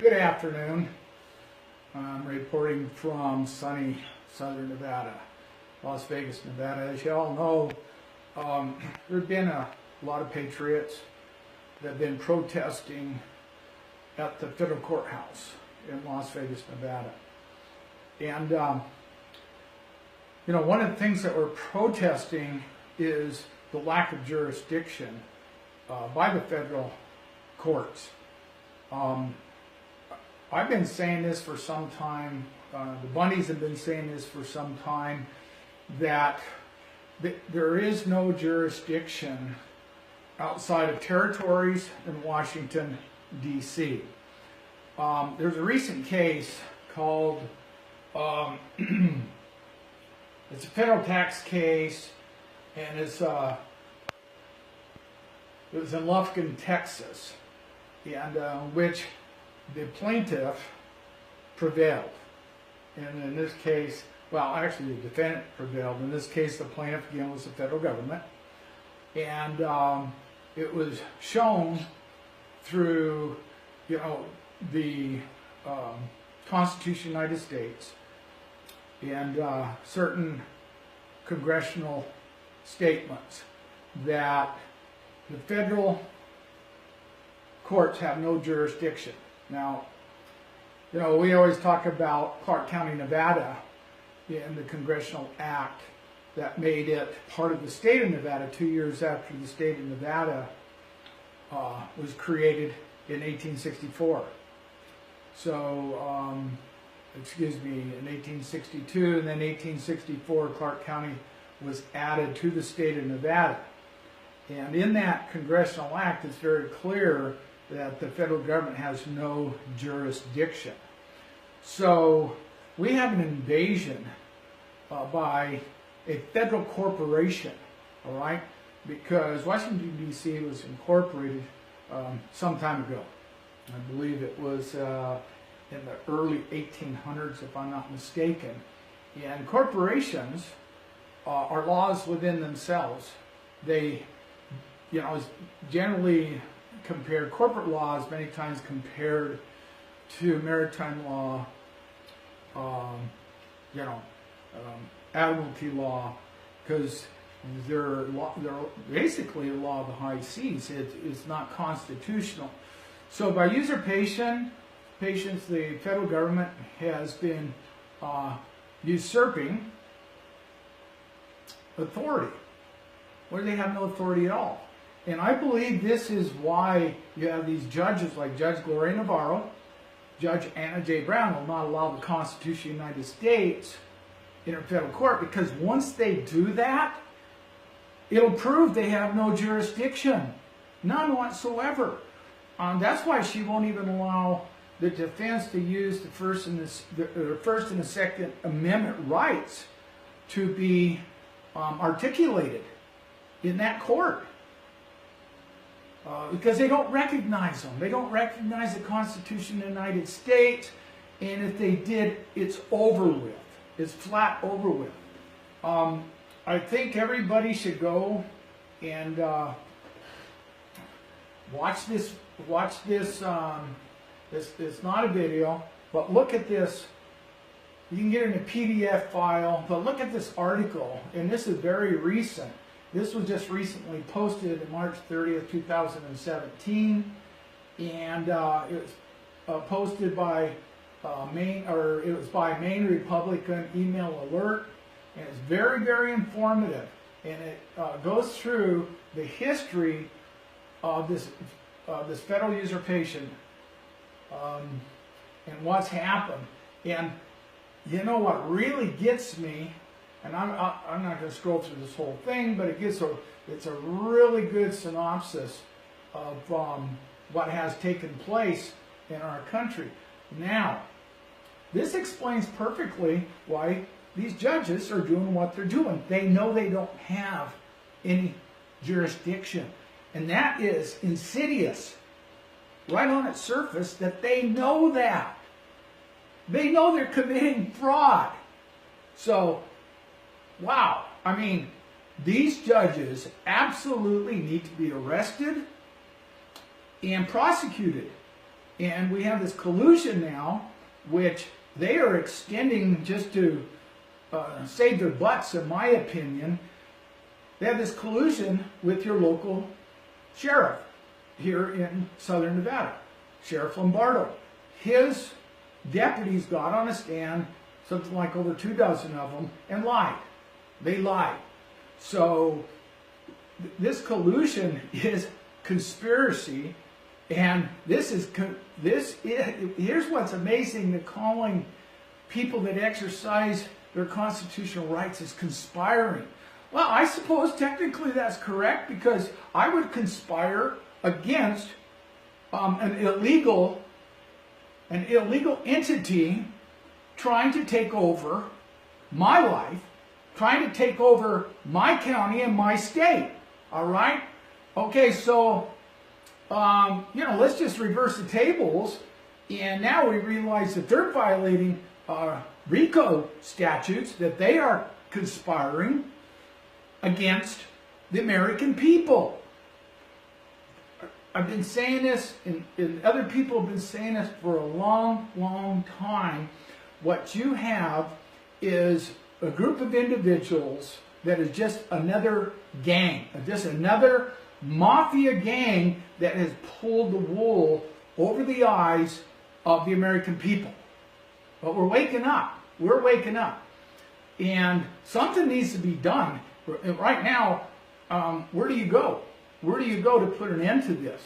Good afternoon. I'm reporting from sunny southern Nevada, Las Vegas, Nevada. As you all know, there have been a lot of Patriots that have been protesting at the federal courthouse in Las Vegas, Nevada. And, one of the things that we're protesting is the lack of jurisdiction by the federal courts. I've been saying this for some time, the Bundys have been saying this for some time, that there is no jurisdiction outside of territories in Washington, D.C. There's a recent case called, it's a federal tax case, and it was in Lufkin, Texas, and which the plaintiff prevailed. And in this case, well, actually the defendant prevailed. In this case, the plaintiff again was the federal government. And it was shown through, the Constitution of the United States and certain congressional statements that the federal courts have no jurisdiction. Now, we always talk about Clark County, Nevada, and the Congressional Act that made it part of the state of Nevada 2 years after the state of Nevada was created in 1864. So, in 1862, and then 1864, Clark County was added to the state of Nevada. And in that Congressional Act, it's very clear that the federal government has no jurisdiction. So we have an invasion by a federal corporation, all right? Because Washington, D.C. was incorporated some time ago. I believe it was in the early 1800s, if I'm not mistaken. And corporations are laws within themselves. They, generally compared, corporate laws many times compared to maritime law, admiralty law, because they're basically a law of the high seas. It's not constitutional. So by usurpation, the federal government has been usurping authority, where they have no authority at all. And I believe this is why you have these judges like Judge Gloria Navarro, Judge Anna J. Brown will not allow the Constitution of the United States in a federal court, because once they do that, it'll prove they have no jurisdiction, none whatsoever. That's why she won't even allow the defense to use the First and the Second Amendment rights to be articulated in that court. Because they don't recognize them. They don't recognize the Constitution of the United States, and if they did, it's over with. It's flat over with. I think everybody should go and watch this. It's not a video, but look at this. You can get it in a PDF file, but look at this article, and this is very recent. This was just recently posted on March 30th, 2017, and it was posted by it was by Maine Republican Email Alert, and it's very, very informative, and it goes through the history of this federal usurpation and what's happened. And what really gets me, and I'm not going to scroll through this whole thing, but it's a really good synopsis of what has taken place in our country. Now, this explains perfectly why these judges are doing what they're doing. They know they don't have any jurisdiction, and that is insidious, right on its surface, that they know that. They know they're committing fraud. So, wow, these judges absolutely need to be arrested and prosecuted. And we have this collusion now, which they are extending just to save their butts, in my opinion. They have this collusion with your local sheriff here in southern Nevada, Sheriff Lombardo. His deputies got on a stand, something like over 2 dozen of them, and lied. They lied. So this collusion is conspiracy, and here's what's amazing: they're calling people that exercise their constitutional rights as conspiring. Well, I suppose technically that's correct, because I would conspire against an illegal entity trying to take over my life, trying to take over my county and my state. All right? Okay, so, let's just reverse the tables. And now we realize that they're violating RICO statutes, that they are conspiring against the American people. I've been saying this, and other people have been saying this for a long, long time. What you have is a group of individuals that is just another gang, just another mafia gang that has pulled the wool over the eyes of the American people. But we're waking up. We're waking up. And something needs to be done. Right now, where do you go? Where do you go to put an end to this?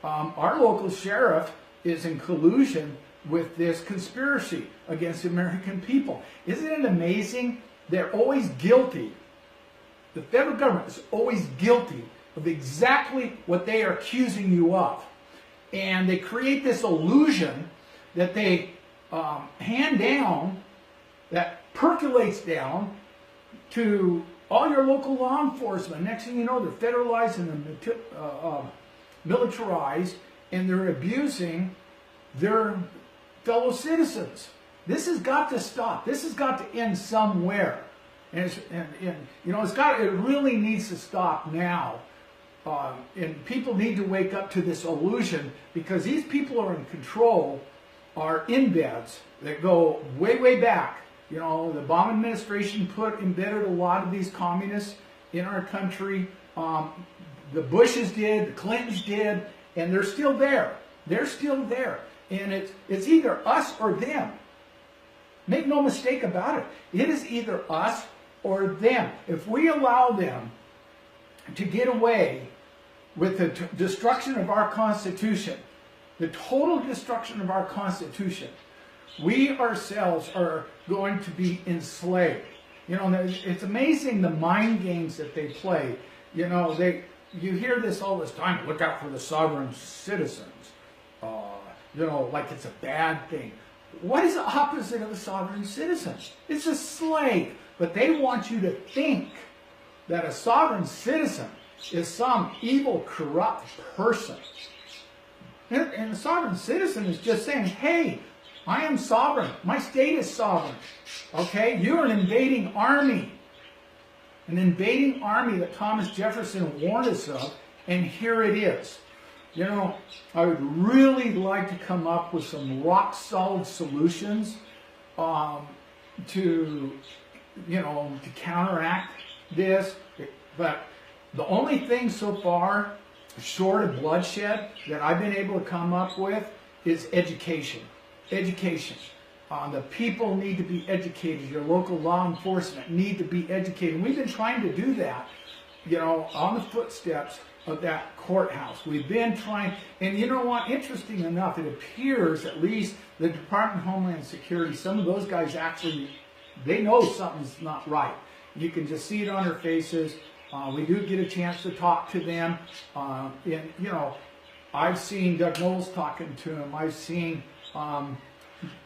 Our local sheriff is in collusion with this conspiracy against the American people. Isn't it amazing? They're always guilty. The federal government is always guilty of exactly what they are accusing you of. And they create this illusion that they hand down, that percolates down to all your local law enforcement. Next thing you know, they're federalized and they're militarized, and they're abusing their fellow citizens. This has got to stop. This has got to end somewhere. And it really needs to stop now. And people need to wake up to this illusion, because these people are in control, are embeds that go way, way back. The Obama administration embedded a lot of these communists in our country. The Bushes did, the Clintons did, and they're still there. They're still there. And it's either us or them. Make no mistake about it. It is either us or them. If we allow them to get away with the destruction of our Constitution, the total destruction of our Constitution, we ourselves are going to be enslaved. It's amazing the mind games that they play. You hear this all this time. Look out for the sovereign citizens. Like it's a bad thing. What is the opposite of a sovereign citizen? It's a slave. But they want you to think that a sovereign citizen is some evil, corrupt person. And a sovereign citizen is just saying, hey, I am sovereign. My state is sovereign. Okay? You're an invading army. An invading army that Thomas Jefferson warned us of, and here it is. I would really like to come up with some rock-solid solutions to counteract this. But the only thing so far, short of bloodshed, that I've been able to come up with is education. Education. The people need to be educated. Your local law enforcement need to be educated. And we've been trying to do that, on the footsteps of that courthouse. We've been trying, and you know what? Interesting enough, it appears, at least the Department of Homeland Security, some of those guys actually, they know something's not right. You can just see it on their faces. We do get a chance to talk to them. I've seen Doug Knowles talking to him. I've seen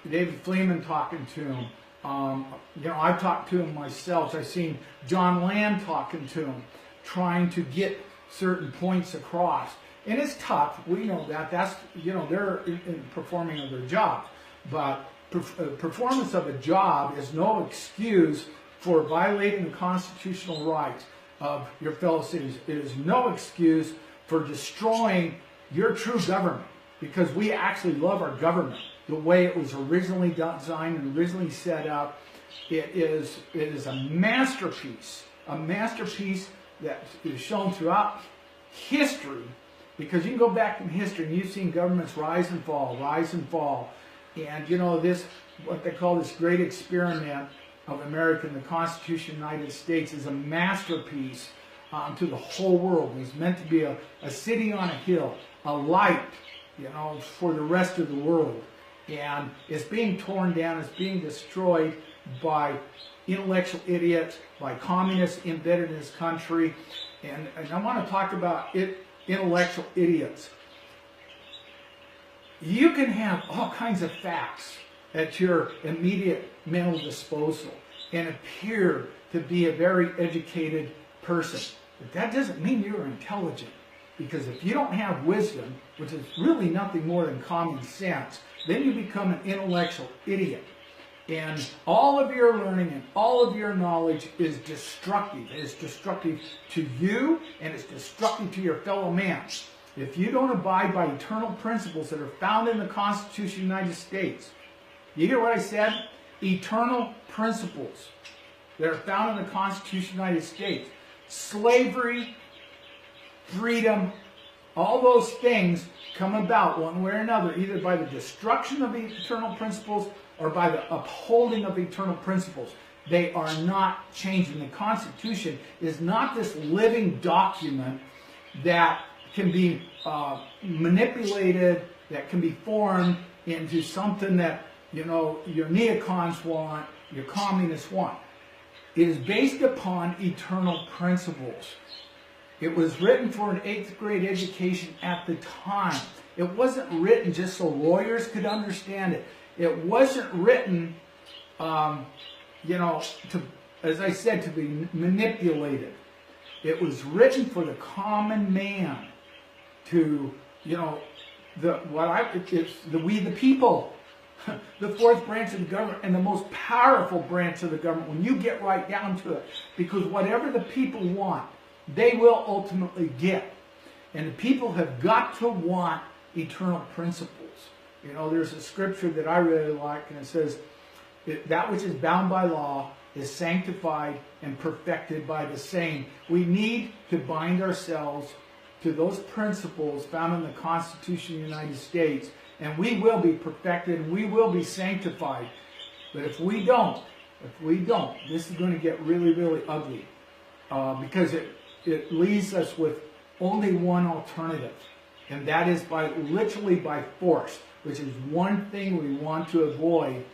David Fleeman talking to him. I've talked to him myself. I've seen John Land talking to him, trying to get certain points across. And it's tough. We know that. That's, they're in performing of their job. But performance of a job is no excuse for violating the constitutional rights of your fellow citizens. It is no excuse for destroying your true government. because we actually love our government the way it was originally designed and originally set up. It is a masterpiece that is shown throughout history, because you can go back in history and you've seen governments rise and fall, and you know, this, what they call this great experiment of America, the Constitution of the United States, is a masterpiece to the whole world. It's meant to be a city on a hill, a light, you know, for the rest of the world. And it's being torn down, it's being destroyed by intellectual idiots, by communists embedded in this country. And I want to talk about intellectual idiots. You can have all kinds of facts at your immediate mental disposal and appear to be a very educated person. But that doesn't mean you're intelligent. Because if you don't have wisdom, which is really nothing more than common sense, then you become an intellectual idiot. And all of your learning and all of your knowledge is destructive. It is destructive to you, and it's destructive to your fellow man. If you don't abide by eternal principles that are found in the Constitution of the United States, you hear what I said? Eternal principles that are found in the Constitution of the United States. Slavery, freedom, all those things come about one way or another, either by the destruction of the eternal principles or by the upholding of eternal principles. They are not changing. The Constitution is not this living document that can be manipulated, that can be formed into something that, you know, your neocons want, your communists want. It is based upon eternal principles. It was written for an 8th grade education at the time. It wasn't written just so lawyers could understand it. It wasn't written, you know, to, as I said, to be manipulated. It was written for the common man to, you know, we the people, the fourth branch of the government and the most powerful branch of the government when you get right down to it. Because whatever the people want, they will ultimately get. And the people have got to want eternal principles. You know, there's a scripture that I really like, and it says, that which is bound by law is sanctified and perfected by the same. We need to bind ourselves to those principles found in the Constitution of the United States, and we will be perfected and we will be sanctified. But if we don't, this is going to get really, really ugly, because it leaves us with only one alternative, and that is literally by force, which is one thing we want to avoid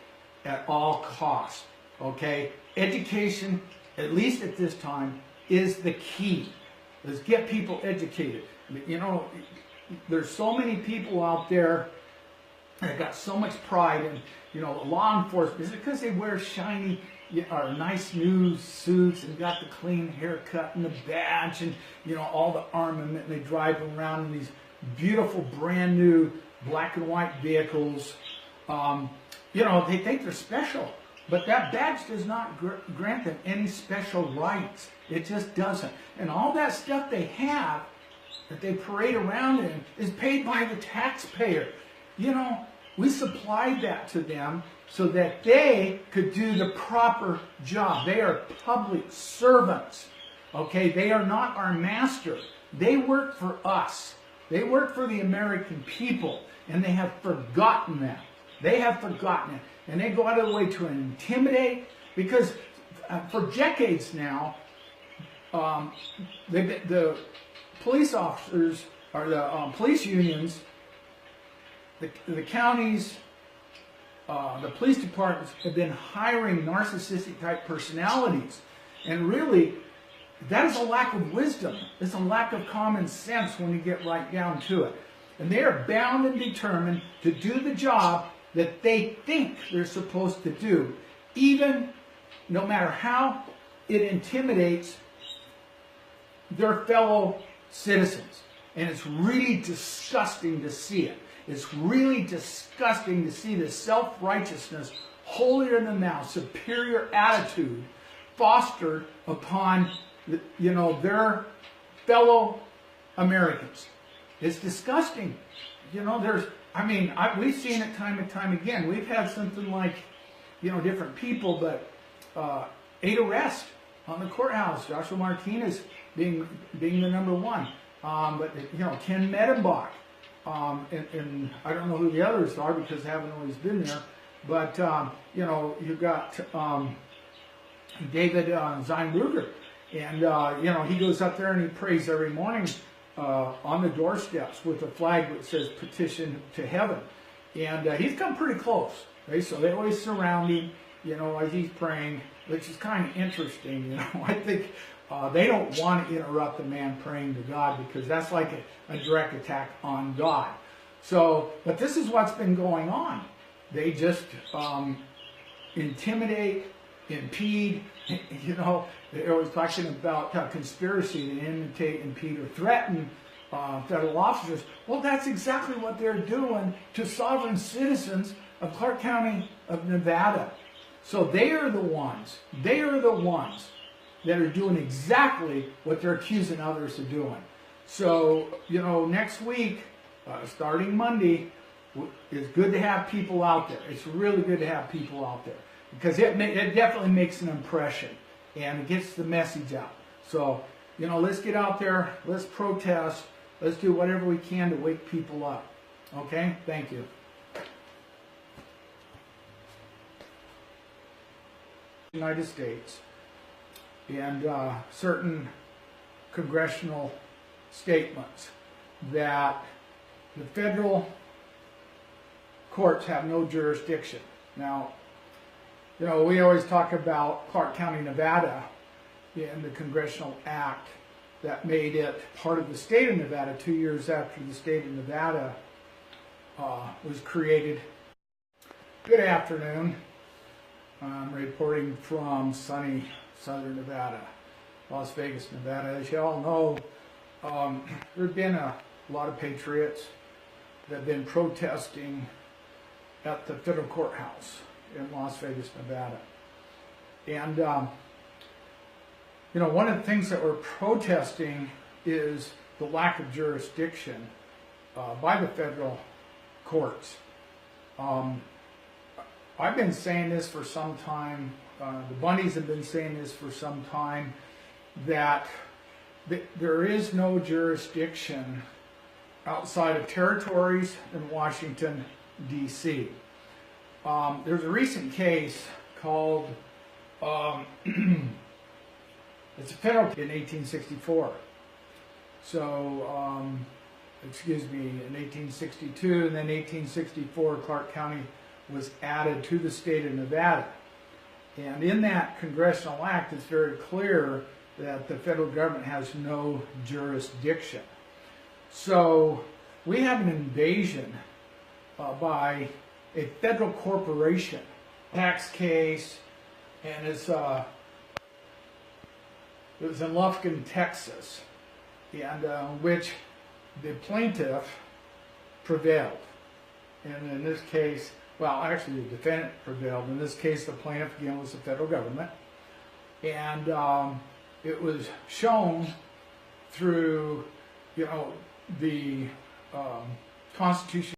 at all costs. Okay? Education, at least at this time, is the key. Let's get people educated. You know, there's so many people out there that got so much pride in, you know, law enforcement. Is it because they wear shiny or nice new suits and got the clean haircut and the badge and, you know, all the armament, and they drive around in these beautiful brand new black and white vehicles? You know, they think they're special, but that badge does not grant them any special rights. It just doesn't. And all that stuff they have that they parade around in is paid by the taxpayer. You know, we supplied that to them so that they could do the proper job. They are public servants. Okay, they are not our master. They work for us. They work for the American people, and they have forgotten that. They have forgotten it. And they go out of the way to intimidate, because for decades now, the police officers, or the police unions, the counties, the police departments have been hiring narcissistic type personalities. And really, that is a lack of wisdom. It's a lack of common sense when you get right down to it. And they are bound and determined to do the job that they think they're supposed to do, even no matter how it intimidates their fellow citizens. And it's really disgusting to see it. It's really disgusting to see the self-righteousness, holier than thou, superior attitude fostered upon, you know, their fellow Americans. It's disgusting. we've seen it time and time again. We've had something like, different people, but 8 arrests on the courthouse. Joshua Martinez being the number one. But Ken Medenbach, and I don't know who the others are because I haven't always been there. But you've got David Zeinruger, and he goes up there and he prays every morning on the doorsteps with a flag that says "Petition to Heaven," and he's come pretty close. Right? So they always surround him, as he's praying, which is kind of interesting. I think they don't want to interrupt the man praying to God because that's like a direct attack on God. So, but this is what's been going on. They just intimidate, impede. They're always talking about conspiracy to imitate, impede, or threaten federal officers. Well, that's exactly what they're doing to sovereign citizens of Clark County of Nevada. So they are the ones that are doing exactly what they're accusing others of doing. So, next week, starting Monday, it's good to have people out there. It's really good to have people out there because it definitely makes an impression and it gets the message out. So, let's get out there, let's protest, let's do whatever we can to wake people up. Okay? Thank you. United States and certain congressional statements that the federal courts have no jurisdiction. Now, we always talk about Clark County, Nevada, and the congressional act that made it part of the state of Nevada 2 years after the state of Nevada was created. Good afternoon. I'm reporting from sunny southern Nevada, Las Vegas, Nevada. As you all know, there have been a lot of Patriots that have been protesting at the federal courthouse in Las Vegas, Nevada. And, one of the things that we're protesting is the lack of jurisdiction by the federal courts. I've been saying this for some time. The Bundys have been saying this for some time, that there is no jurisdiction outside of territories in Washington, D.C. There's a recent case called, it's a federal in 1864. So, in 1862, and then 1864, Clark County was added to the state of Nevada. And in that congressional act, it's very clear that the federal government has no jurisdiction. So we have an invasion by a federal corporation, tax case, and it was in Lufkin, Texas, and which the plaintiff prevailed. And in this case, well, actually the defendant prevailed. In this case, the plaintiff, again, was the federal government. And it was shown through, the Constitution